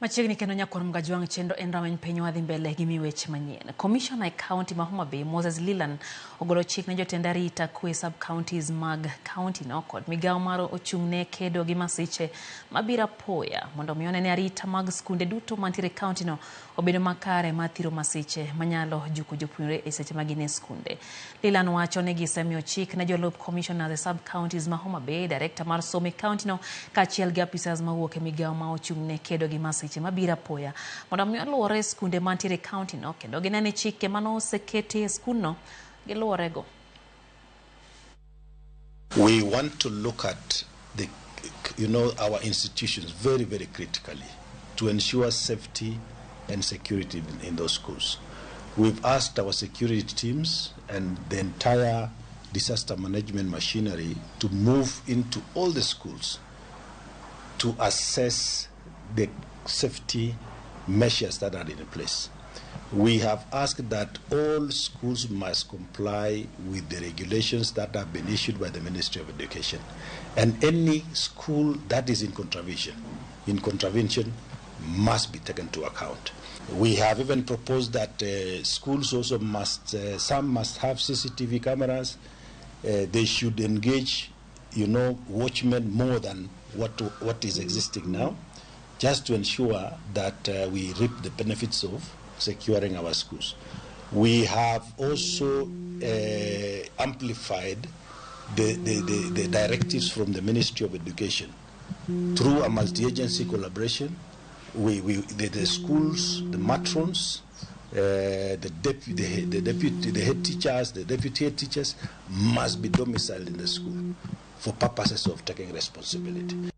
Machiegni kendo nyakon mgajwang' chendo en rameny piny wadhi mbele gi miweche manyien. Komishona e kaunti ma Homa Bay Moses Lilan ogolo chik ne jotend arita kwe sub counties mag kaunti no kod migawo mar ochung'ne kedo gi masiche mabiro apoya mondo mi one ne arita mag skunde duto mantiere kaunti no obedo makare mar thiro masiche manyalo juko jopuonjre e seche magin e skunde. Lilan wacho ni gisemiyo chik ne jolup commissioners e sub counties ma Homa Bay, director mar somo e kaunti no kaachiel gi apisas mawuok e migawo ma ochung'ne kedo gi masiche mabiro apoya mondo mi oluore skunde mantiere kaunti no kendo ginene chike mano osekete e skundno giluorego. We want to look at our institutions very, very critically to ensure safety and security in those schools. We've asked our security teams and the entire disaster management machinery to move into all the schools to assess the safety measures that are in place. We have asked that all schools must comply with the regulations that have been issued by the Ministry of Education. And any school that is in contravention must be taken to account. We have even proposed that schools also some must have CCTV cameras. They should engage, watchmen more than what is existing now, just to ensure that we reap the benefits of securing our schools. We have also amplified the directives from the Ministry of Education through a multi-agency collaboration. The schools, the matrons, the head teachers, the deputy head teachers must be domiciled in the school for purposes of taking responsibility.